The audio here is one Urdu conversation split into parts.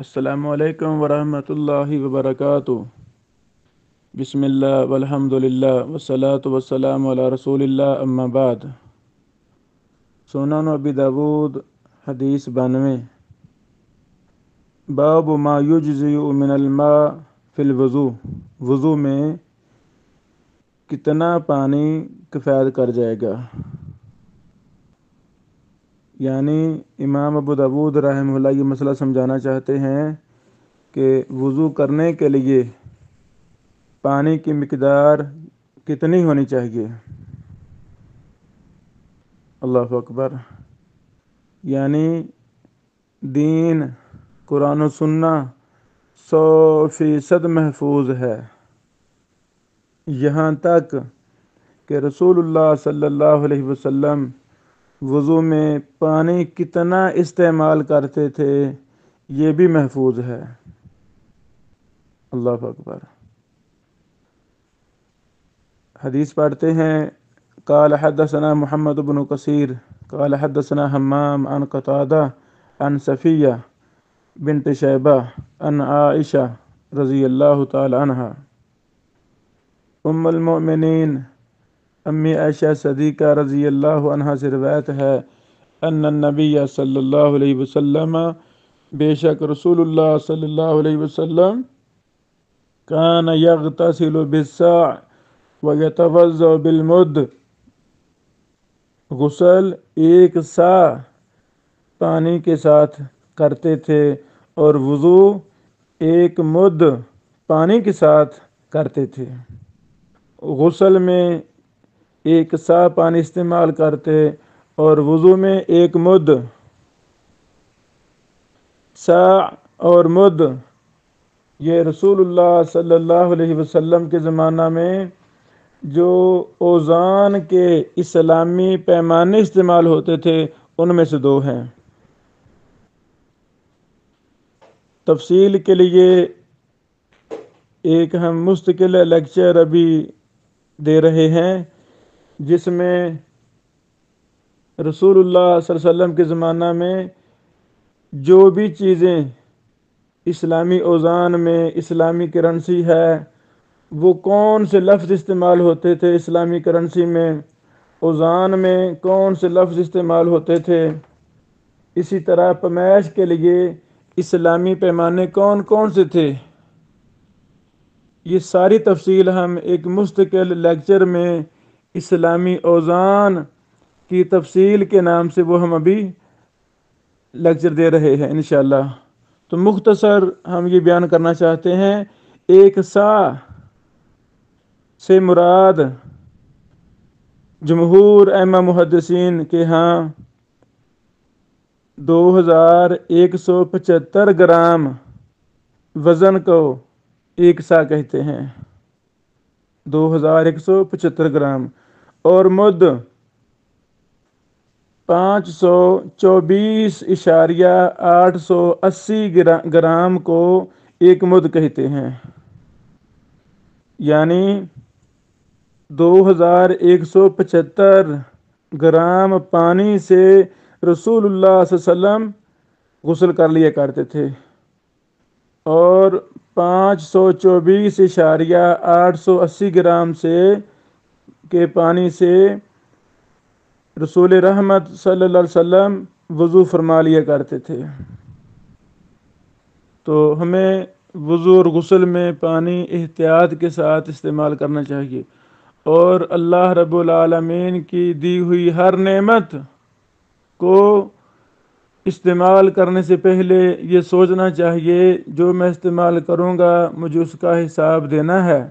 السلام علیکم ورحمۃ اللہ وبرکاتہ۔ بسم اللہ والحمد للہ والصلاة والسلام علی رسول اللہ، اما بعد۔ سنن ابی داود حدیث 92۔ باب ما یجزی من الماء فی الوضو، وضو میں کتنا پانی کفایت کر جائے گا۔ یعنی امام ابو داود رحمہ اللہ یہ مسئلہ سمجھانا چاہتے ہیں کہ وضو کرنے کے لیے پانی کی مقدار کتنی ہونی چاہیے۔ اللہ اکبر۔ یعنی دین، قرآن و سنہ 100% محفوظ ہے، یہاں تک کہ رسول اللہ صلی اللہ علیہ وسلم وضو میں پانی کتنا استعمال کرتے تھے یہ بھی محفوظ ہے۔ اللہ اکبر۔ حدیث پڑھتے ہیں۔ قال حدثنا محمد بن کثیر قال حدثنا حمام عن قتادہ عن صفیہ بنت شیبہ عن عائشہ رضی اللہ تعالی عنہا ام المؤمنین، امی عائشہ صدیقہ رضی اللہ عنہا سے روایت ہے، ان النبی صلی اللہ علیہ وسلم، بے شک رسول اللہ صلی اللہ علیہ وسلم، کان یغتسل بالساع ویتوضأ بالمد، غسل ایک سا پانی کے ساتھ کرتے تھے اور وضو ایک مد پانی کے ساتھ کرتے تھے۔ غسل میں ایک سا پانی استعمال کرتے اور وضو میں ایک مد۔ سا اور مد یہ رسول اللہ صلی اللہ علیہ وسلم کے زمانہ میں جو اوزان کے اسلامی پیمانے استعمال ہوتے تھے ان میں سے دو ہیں۔ تفصیل کے لیے ایک ہم مستقل لیکچر ابھی دے رہے ہیں، جس میں رسول اللہ صلی اللہ علیہ وسلم کے زمانہ میں جو بھی چیزیں اسلامی اوزان میں اسلامی کرنسی ہے وہ کون سے لفظ استعمال ہوتے تھے، اسلامی کرنسی میں اوزان میں کون سے لفظ استعمال ہوتے تھے، اسی طرح پیمائش کے لیے اسلامی پیمانے کون کون سے تھے، یہ ساری تفصیل ہم ایک مستقل لیکچر میں اسلامی اوزان کی تفصیل کے نام سے وہ ہم ابھی لیکچر دے رہے ہیں انشاءاللہ۔ تو مختصر ہم یہ بیان کرنا چاہتے ہیں، ایک سا سے مراد جمہور ائمہ محدثین کے ہاں 2175 گرام وزن کو ایک سا کہتے ہیں، 2175 گرام، اور مد 524.880 گرام کو ایک مد کہتے ہیں۔ یعنی 2175 گرام پانی سے رسول اللہ صلی اللہ علیہ وسلم غسل کر لیا کرتے تھے، اور 524.880 گرام سے کے پانی سے رسول رحمت صلی اللہ علیہ وسلم وضو فرما لیا کرتے تھے۔ تو ہمیں وضو اور غسل میں پانی احتیاط کے ساتھ استعمال کرنا چاہیے، اور اللہ رب العالمین کی دی ہوئی ہر نعمت کو استعمال کرنے سے پہلے یہ سوچنا چاہیے جو میں استعمال کروں گا مجھے اس کا حساب دینا ہے۔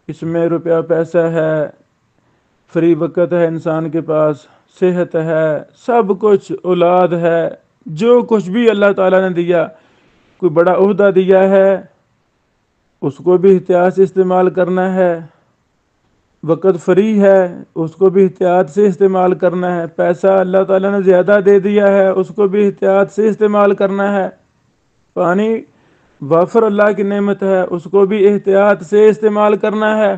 اس میں روپیہ پیسہ ہے، فری وقت ہے انسان کے پاس، صحت ہے، سب کچھ، اولاد ہے، جو کچھ بھی اللہ تعالیٰ نے دیا، کوئی بڑا عہدہ دیا ہے اس کو بھی احتیاط سے استعمال کرنا ہے، وقت فری ہے اس کو بھی احتیاط سے استعمال کرنا ہے، پیسہ اللہ تعالیٰ نے زیادہ دے دیا ہے اس کو بھی احتیاط سے استعمال کرنا ہے، پانی وافر اللہ کی نعمت ہے اس کو بھی احتیاط سے استعمال کرنا ہے۔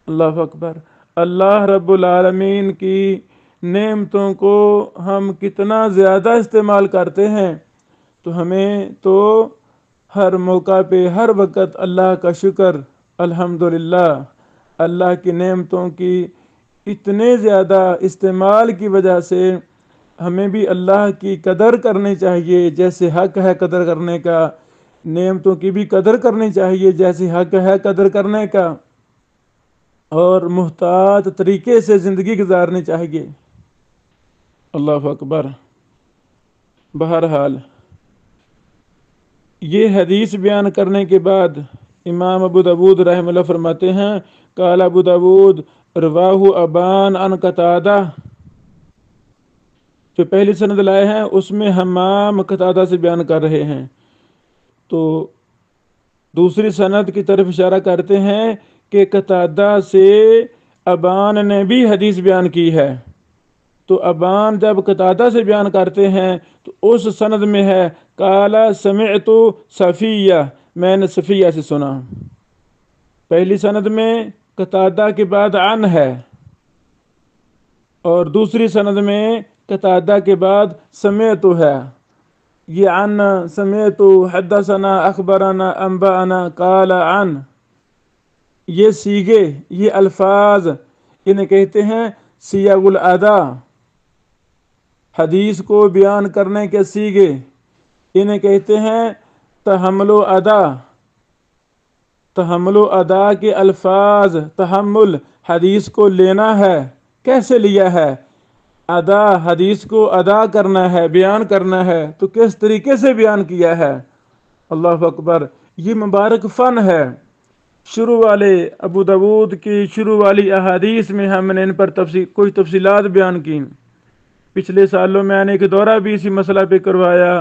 اللہ اکبر۔ اللہ رب العالمین کی نعمتوں کو ہم کتنا زیادہ استعمال کرتے ہیں تو ہمیں تو ہر موقع پہ ہر وقت اللہ کا شکر، الحمدللہ، اللہ کی نعمتوں کی اتنے زیادہ استعمال کی وجہ سے ہمیں بھی اللہ کی قدر کرنی چاہیے، جیسے حق ہے قدر کرنے کا، نعمتوں کی بھی قدر کرنی چاہیے جیسے حق ہے قدر کرنے کا، اور محتاط طریقے سے زندگی گزارنی چاہیے۔ اللہ اکبر۔ بہرحال یہ حدیث بیان کرنے کے بعد امام ابو داود رحمہ اللہ فرماتے ہیں، قال ابو داود رواہ ابان عن قتادہ، جو پہلی سند لائے ہیں اس میں حمام قتادہ سے بیان کر رہے ہیں، تو دوسری سند کی طرف اشارہ کرتے ہیں کہ قتادہ سے ابان نے بھی حدیث بیان کی ہے۔ تو ابان جب قتادہ سے بیان کرتے ہیں تو اس سند میں ہے قال سمعت صفیہ، میں نے صفیہ سے سنا۔ پہلی سند میں قتادہ کے بعد عن ہے، اور دوسری سند میں قتادہ کے بعد سمعت ہے۔ یہ عن، سمعت، حدثنا، اخبرنا، انبأنا، قال عن، یہ سیغے، یہ الفاظ انہیں کہتے ہیں سیغ الادا، حدیث کو بیان کرنے کے سیغے انہیں کہتے ہیں تحمل و ادا۔ تحمل و ادا کے الفاظ، تحمل حدیث کو لینا ہے، کیسے لیا ہے؟ ادا حدیث کو ادا کرنا ہے، بیان کرنا ہے، تو کس طریقے سے بیان کیا ہے؟ اللہ اکبر۔ یہ مبارک فن ہے۔ شروع والے ابو داود کی شروع والی احادیث میں ہم نے ان پر کچھ تفصیلات بیان کی۔ پچھلے سالوں میں نے ایک دورہ بھی اسی مسئلہ پہ کروایا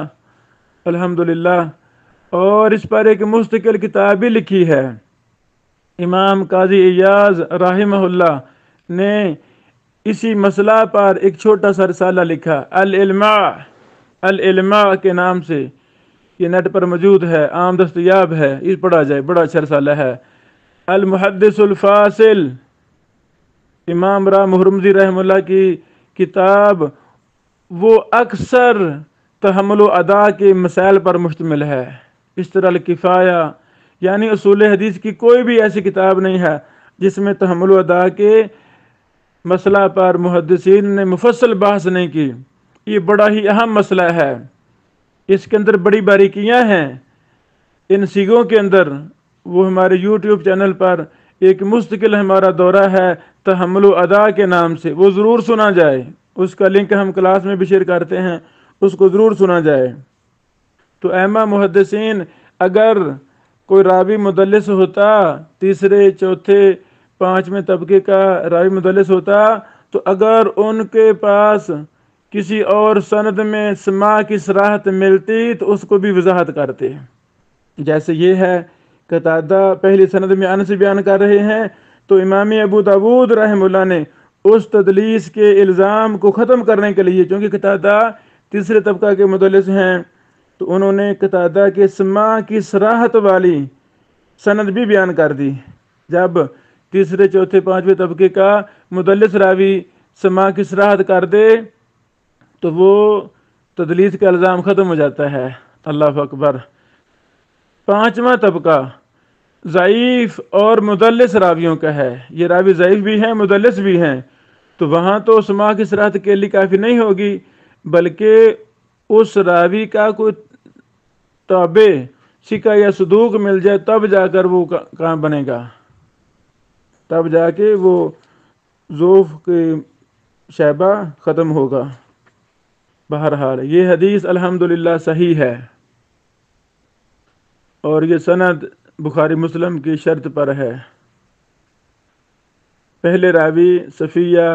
الحمدللہ، اور اس پر ایک مستقل کتاب بھی لکھی ہے۔ امام قاضی ایاز رحمہ اللہ نے اسی مسئلہ پر ایک چھوٹا سا رسالہ لکھا، العلماء، العلماء کے نام سے، یہ نیٹ پر موجود ہے، عام دستیاب ہے، یہ پڑھا جائے، بڑا اچھا رسالہ ہے۔ المحدث الفاصل، امام راہ محرمزی رحمہ اللہ کی کتاب، وہ اکثر تحمل و ادا کے مسائل پر مشتمل ہے۔ اس طرح الکفایہ، یعنی اصول حدیث کی کوئی بھی ایسی کتاب نہیں ہے جس میں تحمل و ادا کے مسئلہ پر محدثین نے مفصل بحث نہیں کی۔ یہ بڑا ہی اہم مسئلہ ہے، اس کے اندر بڑی باریکیاں ہیں ان سیغوں کے اندر۔ وہ ہمارے یوٹیوب چینل پر ایک مستقل ہمارا دورہ ہے تحمل و ادا کے نام سے، وہ ضرور سنا جائے، اس کا لنک ہم کلاس میں بھی شیئر کرتے ہیں، اس کو ضرور سنا جائے۔ تو ائمہ محدثین، اگر کوئی راوی مدلس ہوتا، تیسرے، چوتھے، پانچویں طبقے کا راوی مدلس ہوتا، تو اگر ان کے پاس کسی اور سند میں سماع کی صراحت ملتی تو اس کو بھی وضاحت کرتے، جیسے یہ ہے قتادہ پہلی سند میں عن سے بیان کر رہے ہیں، تو امام ابو داود رحمہ اللہ نے اس تدلیس کے الزام کو ختم کرنے کے لیے، چونکہ قتادہ تیسرے طبقہ کے مدلس ہیں، تو انہوں نے قتادہ کے سماع کی صراحت والی سند بھی بیان کر دی۔ جب تیسرے، چوتھے، پانچویں طبقے کا مدلس راوی سماع کی صراحت کر دے تو وہ تدلیس کا الزام ختم ہو جاتا ہے۔ اللہ اکبر۔ پانچواں طبقہ ضعیف اور مدلس راویوں کا ہے۔ یہ راوی ضعیف بھی ہیں، مدلس بھی ہیں، تو وہاں تو سماع کی صراحت کے لیے کافی نہیں ہوگی، بلکہ اس راوی کا کوئی تابع، ثقہ یا صدوق مل جائے تب جا کر وہ کام بنے گا، تب جا کے وہ ضعف کے شائبہ ختم ہوگا۔ بہرحال یہ حدیث الحمدللہ صحیح ہے، اور یہ سند بخاری مسلم کی شرط پر ہے۔ پہلے راوی صفیہ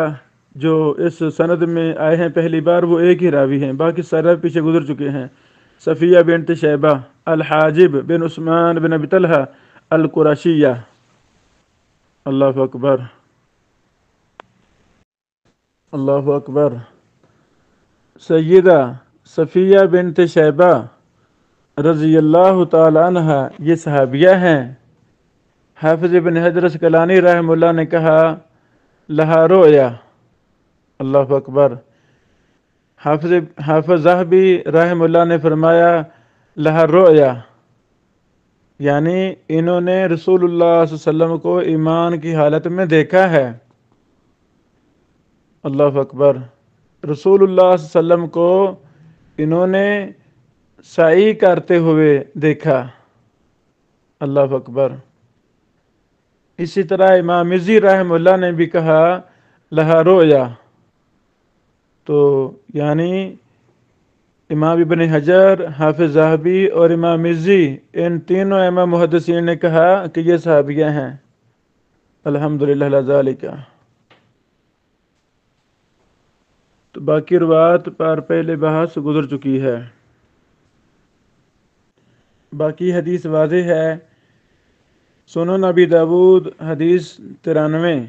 جو اس سند میں آئے ہیں پہلی بار، وہ ایک ہی راوی ہیں، باقی سارے پیچھے گزر چکے ہیں۔ صفیہ بنت شیبہ الحاجب بن عثمان بن ابی طلحہ القرشیہ۔ اللہ اکبر، اللہ اکبر۔ سیدہ صفیہ بنت شیبہ رضی اللہ تعالی عنہ یہ صحابیہ ہیں۔ حافظ ابن حجر اسقلانی رحمہ اللہ نے کہا لہا رؤیا، اللہ اکبر۔ حافظ ذہبی رحمہ اللہ نے فرمایا لہا رؤیا، یعنی انہوں نے رسول اللہ صلی اللہ علیہ وسلم کو ایمان کی حالت میں دیکھا ہے۔ اللہ اکبر۔ رسول اللہ صلی اللہ علیہ وسلم کو انہوں نے سعی کرتے ہوئے دیکھا۔ اللہ اکبر۔ اسی طرح امام مزی رحمہ اللہ نے بھی کہا لہا رؤیا، تو یعنی امام ابن حجر، حافظ ذہبی اور امام مزی، ان تینوں امام محدثین نے کہا کہ یہ صحابیہ ہیں۔ الحمدللہ علی ذالک۔ تو باقی روایت پر پہلے بحث گزر چکی ہے، باقی حدیث واضح ہے۔ سنن ابی داود حدیث 93۔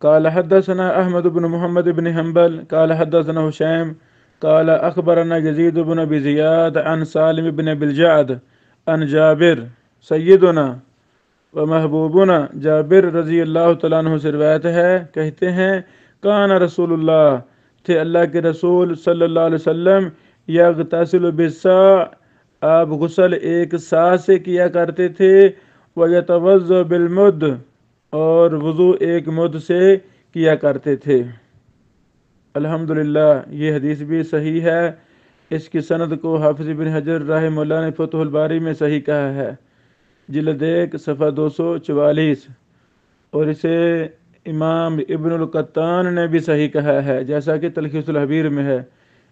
قال حدثنا احمد بن محمد بن حنبل قال حدثنا هشام قال اخبرنا يزيد بن ابي زياد عن سالم بن ابي الجعد عن جابر سیدنا و محبوبنا جابر رضی اللہ تعالیٰ عنہ سے روایت ہے، کہتے ہیں کان رسول اللہ، تھے اللہ کے رسول صلی اللہ علیہ وسلم، یغتسل بالصاع، آپ غسل ایک سا سے کیا کرتے تھے، ویتوضا بالمد، اور وضو ایک مد سے کیا کرتے تھے۔ الحمدللہ، یہ حدیث بھی صحیح ہے۔ اس کی سند کو حافظ ابن حجر رحمہ اللہ نے فتح الباری میں صحیح کہا ہے، جلد 1 صفحہ 244، اور اسے امام ابن القطان نے بھی صحیح کہا ہے، جیسا کہ تلخیص الحبیر میں ہے،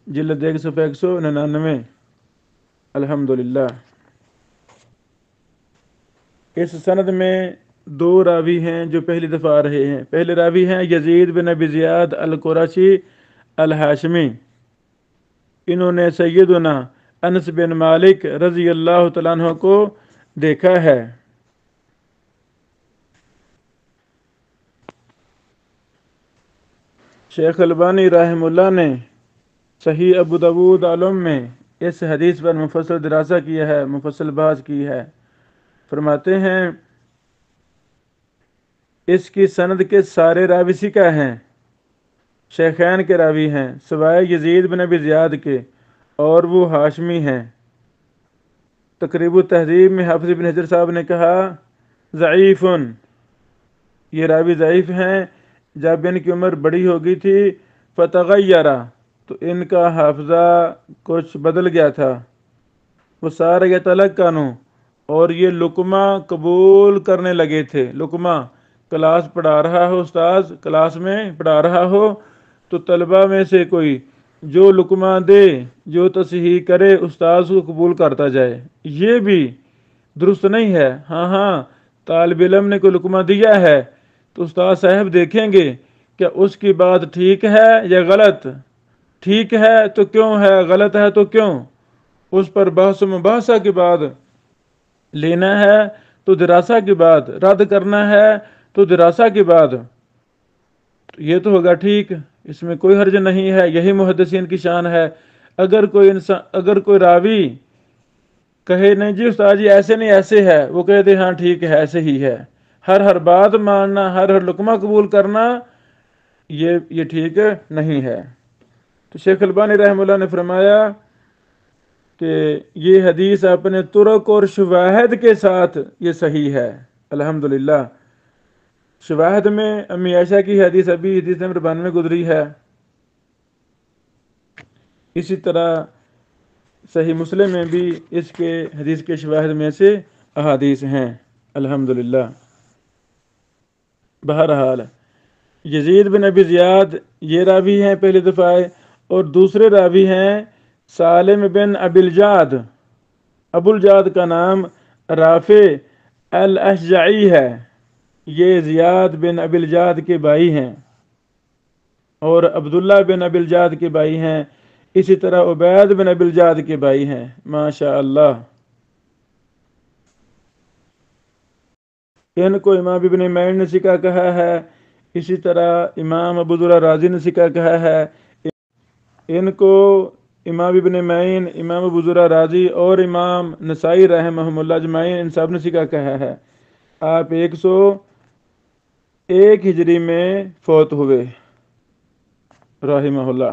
جلد 1 صفحہ 199۔ الحمدللہ۔ اس سند میں 2 راوی ہیں جو پہلی دفعہ آ رہے ہیں۔ پہلے راوی ہیں یزید بن ابی زیاد القرشی الہاشمی، انہوں نے سیدنا انس بن مالک رضی اللہ تعالیٰ عنہ کو دیکھا ہے۔ شیخ البانی رحمہ اللہ نے صحیح ابو داود عالم میں اس حدیث پر مفصل دراسہ کیا ہے، مفصل بحث کی ہے۔ فرماتے ہیں اس کی سند کے سارے راوی ثقہ ہیں، شیخین کے راوی ہیں سوائے یزید بن ابی زیاد کے، اور وہ ہاشمی ہیں۔ تقریب التہذیب میں حافظ ابن حجر صاحب نے کہا ضعیف، یہ راوی ضعیف ہیں۔ جب ان کی عمر بڑی ہو گئی تھی فتغیرہ، تو ان کا حافظہ کچھ بدل گیا تھا، وہ سارے یتلقنوا، اور یہ لقمہ قبول کرنے لگے تھے۔ لقمہ، کلاس پڑھا رہا ہو استاذ، کلاس میں پڑھا رہا ہو تو طلبہ میں سے کوئی جو لقمہ دے، جو تصحیح کرے، استاذ کو قبول کرتا جائے، یہ بھی درست نہیں ہے۔ ہاں طالب علم نے کوئی لقمہ دیا ہے تو استاد صاحب دیکھیں گے کہ اس کی بات ٹھیک ہے یا غلط، ٹھیک ہے تو کیوں ہے، غلط ہے تو کیوں، اس پر بحث و مباحثہ کے بعد لینا ہے تو دراسہ کے بعد، رد کرنا ہے تو دراسہ کے بعد، یہ تو ہوگا ٹھیک، اس میں کوئی حرج نہیں ہے، یہی محدثین کی شان ہے۔ اگر کوئی راوی کہے نہیں جی استاد جی ایسے نہیں ایسے ہے، وہ کہہ دے ہاں ٹھیک ہے ایسے ہی ہے، ہر بات ماننا، ہر لقمہ قبول کرنا، یہ ٹھیک نہیں ہے۔ تو شیخ البانی رحمہ اللہ نے فرمایا کہ یہ حدیث اپنے طرق اور شواہد کے ساتھ یہ صحیح ہے۔ الحمدللہ۔ شواہد میں امی عائشہ کی حدیث ابھی حدیث نمبر 92 گزری ہے، اسی طرح صحیح مسلم میں بھی اس کے حدیث کے شواہد میں سے احادیث ہیں۔ الحمدللہ۔ بہرحال یزید بن ابی زیاد یہ راوی ہیں پہلی دفعہ آئے، اور دوسرے راوی ہیں سالم بن ابی الجعد۔ ابو الجعد کا نام رافع الاشجعی ہے، یہ زیاد بن ابی الجعد کے بھائی ہیں، اور عبداللہ بن ابی الجعد کے بھائی ہیں، اسی طرح عبید بن ابی الجعد کے بھائی ہیں۔ ماشاء اللہ۔ ان کو امام ابن معین نے ثقہ کہا ہے، اسی طرح امام ابو ذر رازی نے ثقہ کہا ہے۔ ان کو امام ابن معین، امام ابو ذر رازی اور امام نسائی رحمہم اللہ اجمعین، ان سب نے ثقہ کہا ہے۔ آپ 101 ہجری میں فوت ہوئے رحمہ اللہ،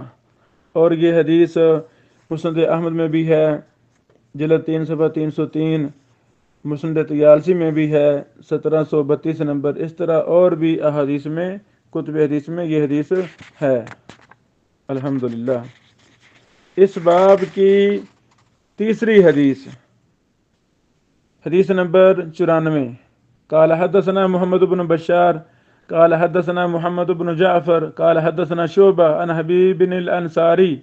اور یہ حدیث مسند احمد میں بھی ہے جلد 3 صفحہ 303، مسند طیالسی میں بھی ہے 1732 نمبر، اس طرح اور بھی احادیث میں، کتب حدیث میں یہ حدیث ہے۔ الحمدللہ۔ اس باب کی تیسری حدیث، حدیث نمبر 94۔ قال حدثنا محمد بن بشار قال حدثنا محمد بن جعفر قال حدثنا شعبہ عن حبیب الانصاری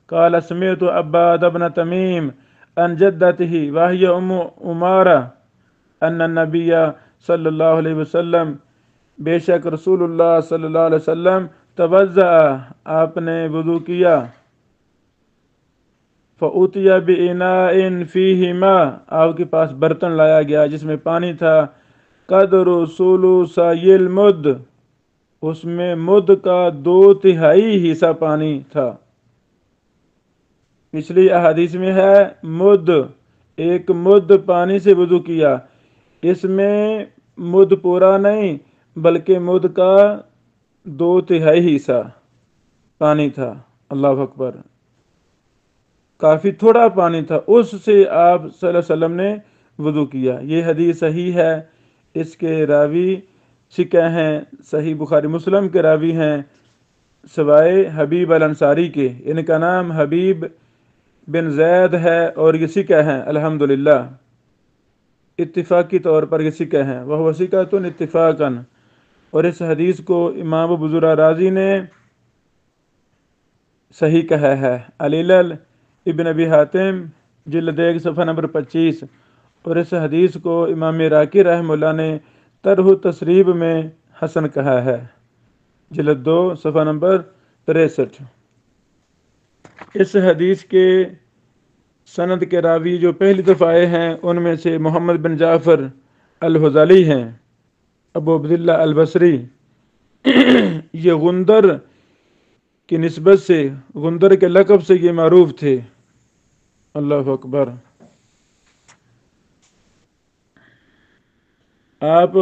قال سمعت عباد بن تمیم عن جدته وهي عمارہ ان النبی صلی اللہ علیہ وسلم، بے شک رسول اللہ صلی اللہ علیہ وسلم، توضأ، آپ نے وضو کیا، فأتي بإناء فيه ماء، آپ کے پاس برتن لایا گیا جس میں پانی تھا، قدر ثلث المد، اس میں مد کا 2/3 حصہ پانی تھا۔ پچھلی احادیث میں ہے مد، ایک مد پانی سے وضو کیا، اس میں مد پورا نہیں بلکہ مد کا 2/3 حصہ پانی تھا۔ اللہ اکبر، کافی تھوڑا پانی تھا، اس سے آپ صلی اللہ علیہ وسلم نے وضو کیا۔ یہ حدیث صحیح ہے، اس کے راوی ثقہ ہیں، صحیح بخاری مسلم کے راوی ہیں سوائے حبیب الانصاری کے، ان کا نام حبیب بن زید ہے اور یہ ثقہ ہیں الحمدللہ، اتفاقی طور پر یہ ثقہ ہیں، وہ ثقۃ اتفاقا۔ اور اس حدیث کو امام ابو زرع رازی نے صحیح کہا ہے، العلل ابن ابی حاتم جلد 1 صفحہ نمبر 25، اور اس حدیث کو امام راقی رحمہ اللہ نے طرح تسریب میں حسن کہا ہے، جلد 2 صفحہ نمبر 63۔ اس حدیث کے سند کے راوی جو پہلی دفعہ آئے ہیں ان میں سے محمد بن جعفر الحذلی ہیں، ابو عبداللہ البصری، یہ غندر کی نسبت سے، غندر کے لقب سے یہ معروف تھے۔ اللہ اکبر۔ آپ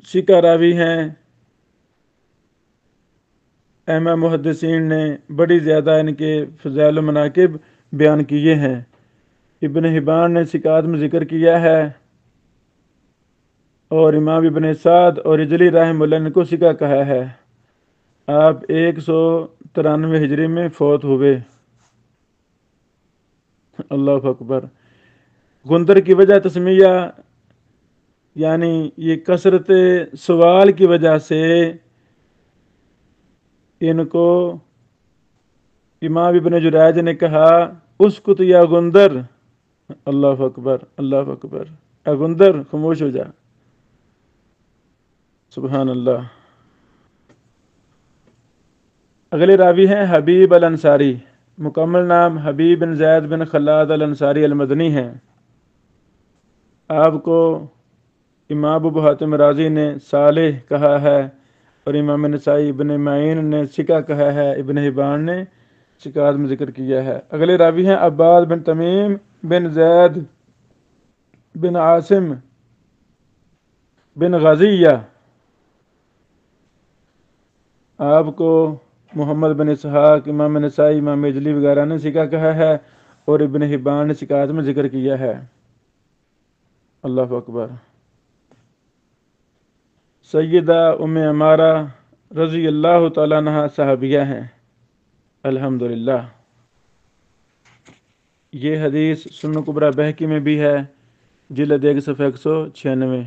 ثقہ راوی ہیں، ائمہ محدثین نے بڑی زیادہ ان کے فضائل و مناقب بیان کیے ہیں، ابن حبان نے ثقات میں ذکر کیا ہے، اور امام ابن سعد اور اجلی رحمہ اللہ نے کو ثقہ کہا ہے۔ آپ 193 ہجری میں فوت ہوئے۔ اللہ اکبر۔ غندر کی وجہ تسمیہ یعنی یہ کثرت سوال کی وجہ سے ان کو امام ابن جریج نے کہا اسکت یا غندر، اللہ اکبر اللہ اکبر، اے غندر خاموش ہو جا، سبحان اللہ۔ اگلے راوی ہیں حبیب الانصاری، مکمل نام حبیب بن زید بن خلاد الانصاری المدنی ہیں۔ آپ کو امام ابو حاتم رازی نے صالح کہا ہے، اور امام نسائی ابن معین نے ثقہ کہا ہے، ابن حبان نے ثقات میں ذکر کیا ہے۔ اگلے راوی ہیں عباد بن تمیم بن زید بن عاصم بن غزیہ، آپ کو محمد بن اسحاق، امام نسائی، امام اجلی وغیرہ نے ثقہ کہا ہے، اور ابن حبان نے ثقات میں ذکر کیا ہے۔ اللہ اکبر۔ سیدہ ام عمارہ رضی اللہ تعالیٰ عنہا صحابیہ ہیں، الحمدللہ۔ یہ حدیث سنن کبریٰ بہقی میں بھی ہے، جلد 1 صفحہ 196۔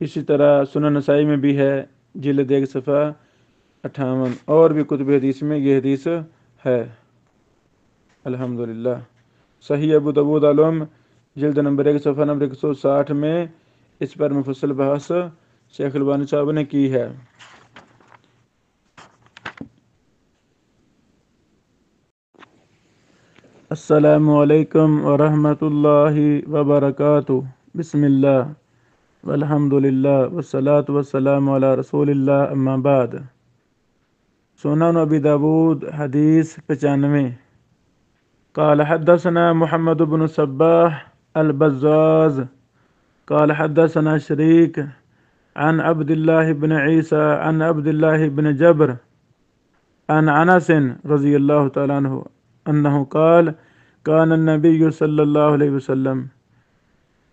اسی طرح سنن نسائی میں بھی ہے، جلد 1 صفحہ 58، اور بھی کتب حدیث میں یہ حدیث ہے، الحمدللہ۔ صحیح ابو داؤد العلم جلد نمبر 1 صفحہ نمبر 160 میں اس پر مفصل بحث شیخ البانی صاحب نے کی ہے۔ السلام علیکم ورحمۃ اللہ وبرکاتہ۔ بسم اللہ والحمدللہ والصلاة والسلام علی رسول اللہ، اما بعد۔ سنن ابی داود حدیث 95۔ قال حدثنا محمد بن صباح البزاز قال حدثنا شریک عن عبد الله بن عیسى عن عبد الله بن جبر عن انس رضی اللہ تعالیٰ عنہ انہ قال کان النبی صلی اللہ علیہ وسلم،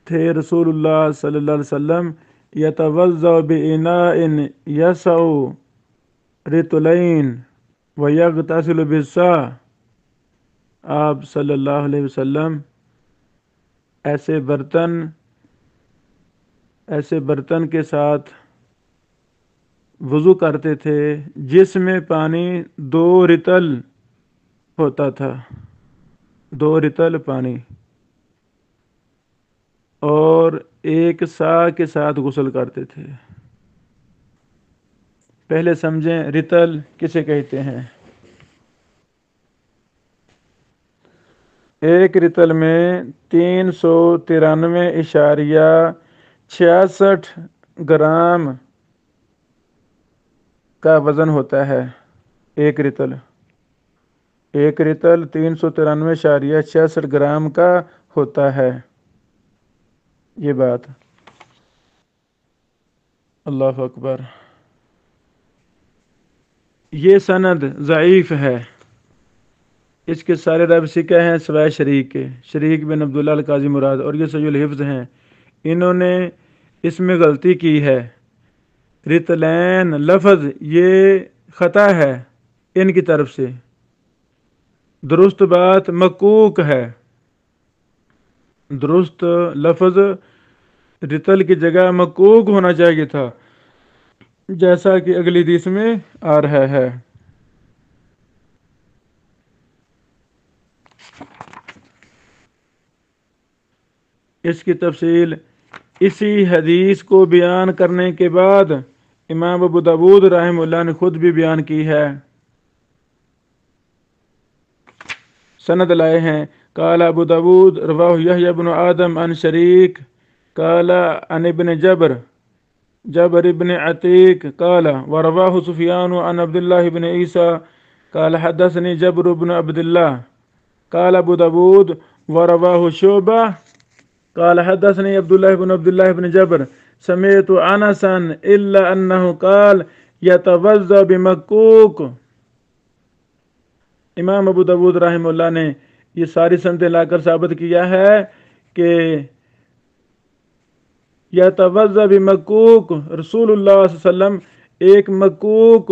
تھے رسول اللہ صلی اللہ علیہ وسلم، یتوضأ بإناء یسع رطلین ویغتسل بالصاع، آپ صلی اللہ علیہ وسلم ایسے برتن کے ساتھ وضو کرتے تھے جس میں پانی 2 رطل ہوتا تھا، 2 رطل پانی، اور 1 صاع کے ساتھ غسل کرتے تھے۔ پہلے سمجھیں رطل کسے کہتے ہیں۔ 1 رطل میں 393.66 گرام کا وزن ہوتا ہے۔ 1 رطل 393.66 گرام کا ہوتا ہے۔ یہ بات، اللہ اکبر۔ یہ سند ضعیف ہے، اس کے سارے راوی ثقہ ہیں سوائے شریک کے، شریک بن عبداللہ القاضی مراد، اور یہ صحیح الحفظ ہیں۔ انہوں نے اس میں غلطی کی ہے، رطلین لفظ یہ خطا ہے ان کی طرف سے، درست بات مکوک ہے، درست لفظ رطل کی جگہ مکوک ہونا چاہیے تھا، جیسا کہ اگلی حدیث میں آ رہا ہے۔ اس کی تفصیل اسی حدیث کو بیان کرنے کے بعد امام ابو داود رحمہ اللہ نے خود بھی بیان کی ہے۔ سند لائے ہیں، قال ابو داود رواہ یحییٰ بن آدم عن شریک قال عن ابن جبر ابن عتیق قال ورواہ سفیان عن عبداللہ بن عیسیٰ قال حدثني جبر بن عبد الله قال ابو داود ورواه شعبہ قال حدثني عبد الله بن جبر سمعت انسا الا انه قال يتوضا بمكوك۔ امام ابو داود رحمہ اللہ نے یہ ساری سندیں لا کر ثابت کیا ہے کہ یتوضا بمکوک، رسول اللہ صلی اللہ علیہ وسلم ایک مکوک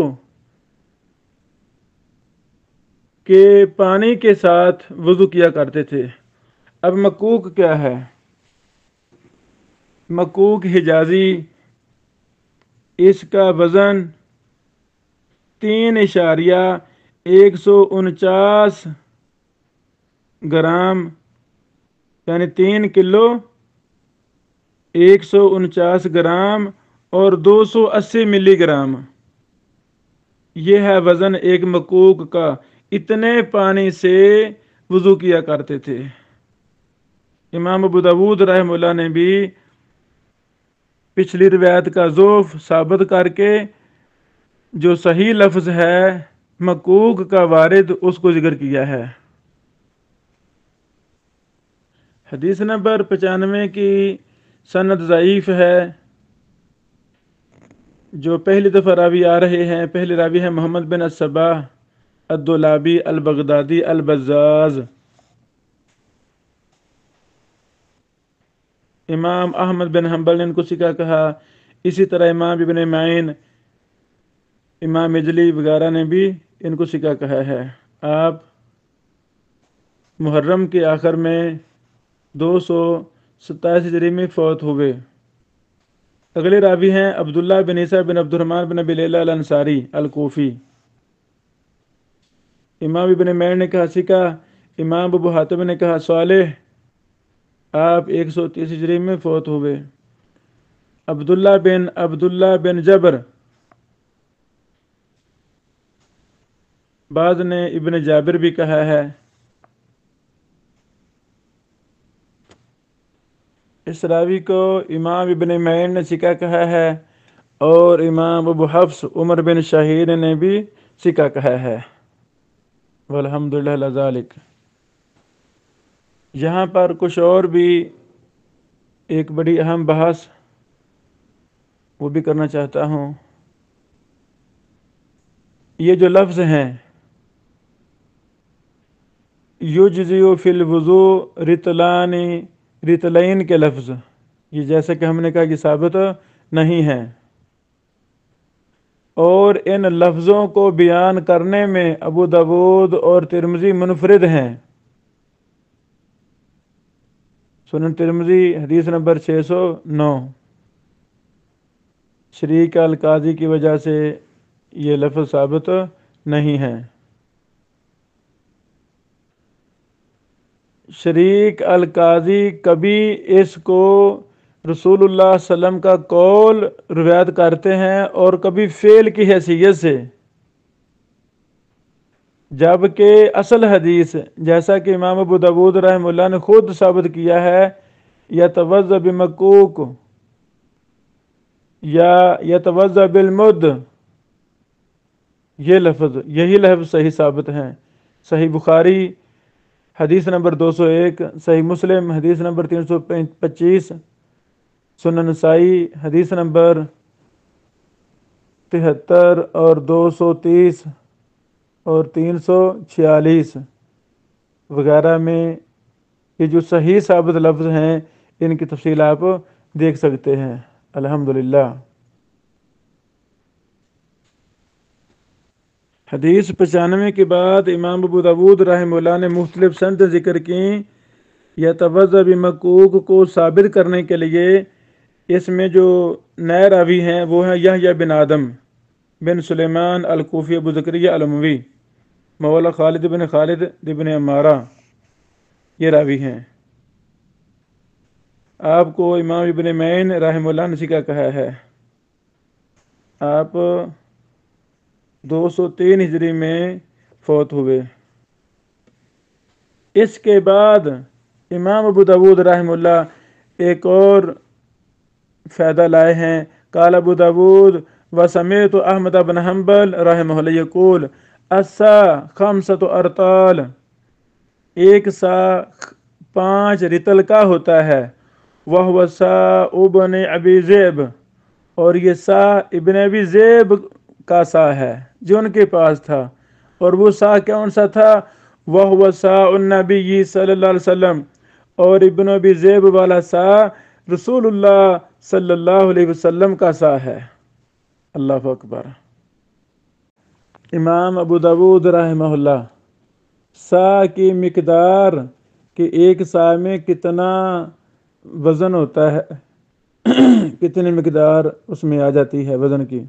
کے پانی کے ساتھ وضو کیا کرتے تھے۔ اب مکوک کیا ہے؟ مکوک حجازی، اس کا وزن 3.149 گرام یعنی 3 کلو 149 گرام اور 280 ملی گرام، یہ ہے وزن ایک مکوک کا۔ اتنے پانی سے وضو کیا کرتے تھے۔ امام ابو داود رحمہ اللہ نے بھی پچھلی روایت کا ضعف ثابت کر کے جو صحیح لفظ ہے مکوک کا وارد اس کو ذکر کیا ہے۔ حدیث نمبر 95 کی سند ضعیف ہے۔ جو پہلی دفعہ راوی آ رہے ہیں، پہلے راوی ہیں محمد بن الصباح الدولابی البغدادی البزاز۔ امام احمد بن حنبل نے ان کو ثقہ کہا، اسی طرح امام ابن معین، امام اجلی وغیرہ نے بھی ان کو ثقہ کہا ہے۔ آپ محرم کے آخر میں 227 ہجری میں فوت ہوئے۔ اگلے راوی ہیں عبداللہ بن عیسیٰ بن عبد الرحمن بن ابی لیلہ الانصاری الکوفی۔ امام ابن معین نے کہا ثقہ، امام ابو حاتم نے کہا صالح، آپ 130 ہجری میں فوت ہوئے۔ عبداللہ بن جبر، بعض نے ابن جابر بھی کہا ہے۔ اس راوی کو امام ابن معین نے ثقہ کہا ہے اور امام ابو حفص عمر بن شاہین نے بھی ثقہ کہا ہے، والحمدللہ لذالک۔ یہاں پر کچھ اور بھی ایک بڑی اہم بحث وہ بھی کرنا چاہتا ہوں۔ یہ جو لفظ ہیں یجزئ فی الوضوء رطلان رطلین کے لفظ، یہ جیسا کہ ہم نے کہا کہ ثابت نہیں ہے، اور ان لفظوں کو بیان کرنے میں ابو داود اور ترمذی منفرد ہیں۔ سنن ترمذی حدیث نمبر 609۔ شریک القاضی کی وجہ سے یہ لفظ ثابت نہیں ہے۔ شریک القاضی کبھی اس کو رسول اللہ صلی اللہ علیہ وسلم کا قول روایت کرتے ہیں اور کبھی فعل کی حیثیت سے، جبکہ اصل حدیث جیسا کہ امام ابو داود رحمہ اللہ نے خود ثابت کیا ہے، یتوضأ بمکوک یا یتوضأ بالمد، یہ لفظ، یہی لفظ صحیح ثابت ہیں۔ صحیح بخاری حدیث نمبر 201، صحیح مسلم حدیث نمبر 325، سنن نسائی حدیث نمبر 73 اور 230 اور 346 وغیرہ میں یہ جو صحیح ثابت لفظ ہیں ان کی تفصیل آپ دیکھ سکتے ہیں۔ الحمدللہ۔ حدیث 95 کے بعد امام ابو داود رحمہ اللہ نے مختلف سند ذکر کی۔ یتوضأ بمکوک کو ثابت کرنے کے لیے اس میں جو نئے راوی ہیں وہ ہیں یحییٰ بن آدم بن سلیمان الکوفی ابو زکریا الاموی مولا خالد بن خالد بن عمارہ، یہ راوی ہیں۔ آپ کو امام ابن معین رحمہ اللہ نے کیا کہا ہے؟ آپ 203 ہجری میں فوت ہوئے۔ اس کے بعد امام ابو داود رحمہ اللہ ایک اور فائدہ لائے ہیں۔ قال ابو داود وسمعت احمد بن حنبل رحمہ اللہ یقول السا خمسۃ ارطال، ایک سا 5 رطل کا ہوتا ہے، وہو سا ابن ابی ذئب، اور یہ سا ابن ابی ذئب کا سا ہے جو ان کے پاس تھا، اور وہ سا کون سا تھا؟ وہو سا النبی صلی اللہ علیہ وسلم، اور ابن ابی ذئب والا سا رسول اللہ صلی اللہ علیہ وسلم کا سا ہے۔ اللہ اکبر۔ امام ابو داود رحمہ اللہ سا کی مقدار کہ ایک سا میں کتنا وزن ہوتا ہے، کتنی مقدار اس میں آ جاتی ہے وزن کی،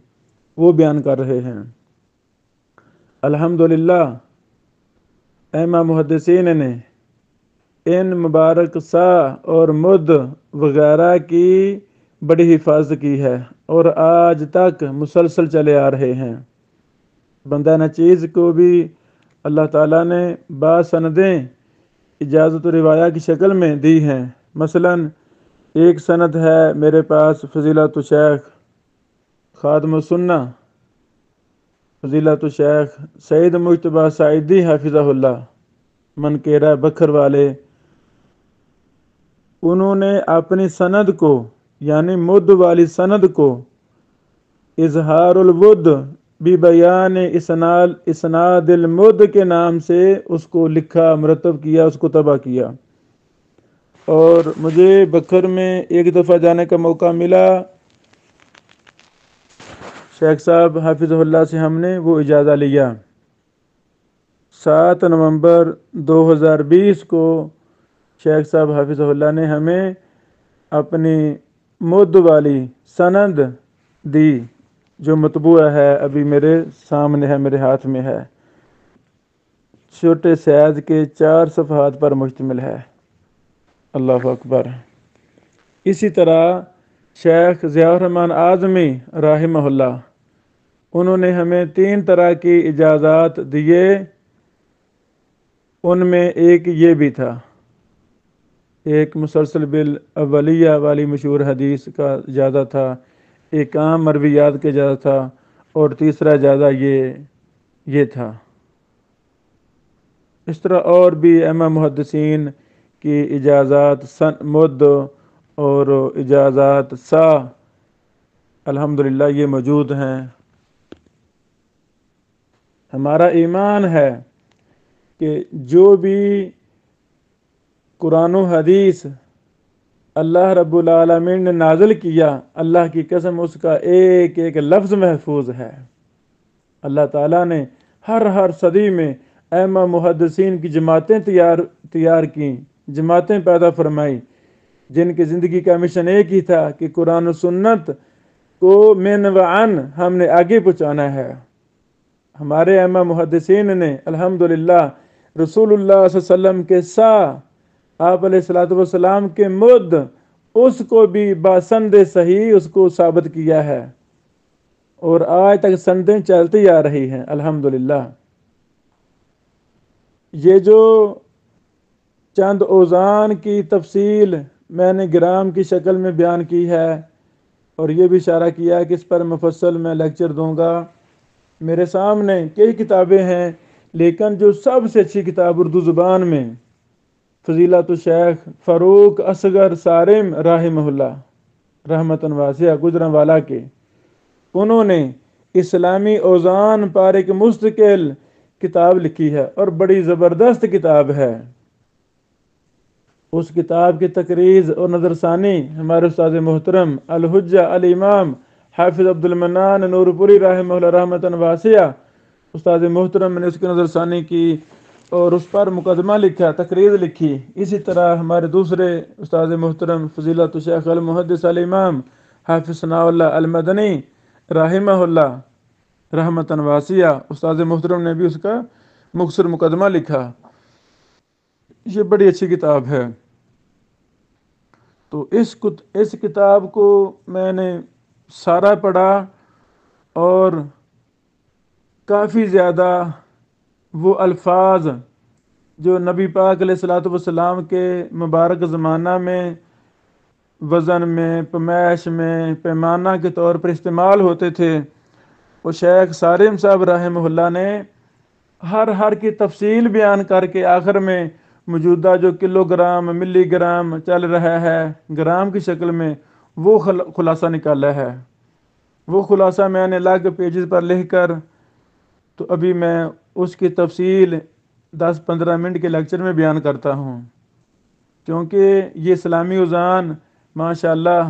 وہ بیان کر رہے ہیں۔ الحمدللہ امام محدثین نے ان مبارک سا اور مد وغیرہ کی بڑی حفاظت کی ہے اور آج تک مسلسل چلے آ رہے ہیں۔ بندہ نچیز کو بھی اللہ تعالیٰ نے بعض سندیں اجازت و روایہ کی شکل میں دی ہیں۔ مثلاً ایک سند ہے میرے پاس فضیلت الشیخ خادم السنہ فضیلت الشیخ سید مجتبیٰ سعیدی حفظہ اللہ منکیرہ بکھر والے، انہوں نے اپنی سند کو یعنی مد والی سند کو اظہار الود بیان اسناد المد کے نام سے اس کو لکھا، مرتب کیا، اس کو طبع کیا۔ اور مجھے بکھر میں ایک دفعہ جانے کا موقع ملا، شیخ صاحب حافظ اللہ سے ہم نے وہ اجازہ لیا۔ 7 نومبر 2020 کو شیخ صاحب حافظ اللہ نے ہمیں اپنی مد والی سند دی جو مطبوع ہے، ابھی میرے سامنے ہے، میرے ہاتھ میں ہے، چھوٹے سائز کے 4 صفحات پر مشتمل ہے۔ اللہ اکبر۔ اسی طرح شیخ ضیاء الرحمن اعظمی رحمہ اللہ، انہوں نے ہمیں 3 طرح کی اجازات دیے، ان میں ایک یہ بھی تھا، ایک مسلسل بالاولیہ والی مشہور حدیث کا اجازہ تھا، ایک عام مرویات کا اجازہ تھا، اور تیسرا اجازہ یہ تھا۔ اس طرح اور بھی ائمہ محدثین کی اجازات مد اور اجازات سا الحمدللہ یہ موجود ہیں۔ ہمارا ایمان ہے کہ جو بھی قرآن و حدیث اللہ رب العالمین نے نازل کیا، اللہ کی قسم اس کا ایک ایک لفظ محفوظ ہے۔ اللہ تعالیٰ نے ہر صدی میں ائمہ محدثین کی جماعتیں تیار کیں، جماعتیں پیدا فرمائی، جن کی زندگی کا مشن ایک ہی تھا کہ قرآن و سنت کو من و عن ہم نے آگے پہنچانا ہے۔ ہمارے ائمہ محدثین نے الحمدللہ رسول اللہ صلی اللہ علیہ وسلم کے آپ علیہ الصلوۃ والسلام کے مد اس کو بھی باسند صحیح اس کو ثابت کیا ہے، اور آج تک سندیں چلتی آ رہی ہیں الحمدللہ۔ یہ جو چند اوزان کی تفصیل میں نے گرام کی شکل میں بیان کی ہے، اور یہ بھی اشارہ کیا کہ اس پر مفصل میں لیکچر دوں گا۔ میرے سامنے کئی کتابیں ہیں، لیکن جو سب سے اچھی کتاب اردو زبان میں فضیلت الشیخ فاروق اصغر صارم رحمہ اللہ رحمتاً واسعہ گجرانوالہ کے، انہوں نے اسلامی اوزان پر ایک مستقل کتاب لکھی ہے، اور بڑی زبردست کتاب ہے۔ اس کتاب کی تقریض اور نظر ثانی ہمارے استاد محترم الحجہ الامام حافظ عبد المنان نور پوری رحمہ اللہ رحمتاً واسعہ استاد محترم نے اس کی نظر ثانی کی اور اس پر مقدمہ لکھا، تقریر لکھی۔ اسی طرح ہمارے دوسرے استاد محترم فضیلت الشیخ المحدث الامام حافظ ثناء اللہ المدنی رحمہ اللہ رحمتاً واسعہ استاد محترم نے بھی اس کا مختصر مقدمہ لکھا۔ یہ بڑی اچھی کتاب ہے۔ تو اس کتاب کو میں نے سارا پڑھا، اور کافی زیادہ وہ الفاظ جو نبی پاک علیہ الصلوۃ والسلام کے مبارک زمانہ میں وزن میں، پیمائش میں، پیمانہ کے طور پر استعمال ہوتے تھے، وہ شیخ صارم صاحب رحمہ اللہ نے ہر کی تفصیل بیان کر کے آخر میں موجودہ جو کلو گرام ملی گرام چل رہا ہے گرام کی شکل میں، وہ خلاصہ نکالا ہے۔ وہ خلاصہ میں نے الگ پیجز پر لکھ کر، تو ابھی میں اس کی تفصیل 10-15 منٹ کے لیکچر میں بیان کرتا ہوں، کیونکہ یہ اسلامی اوزان ماشاءاللہ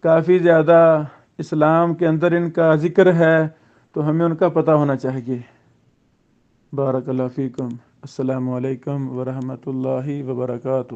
کافی زیادہ اسلام کے اندر ان کا ذکر ہے، تو ہمیں ان کا پتہ ہونا چاہیے۔ بارک اللہ فیکم۔ السلام علیکم ورحمۃ اللہ وبرکاتہ۔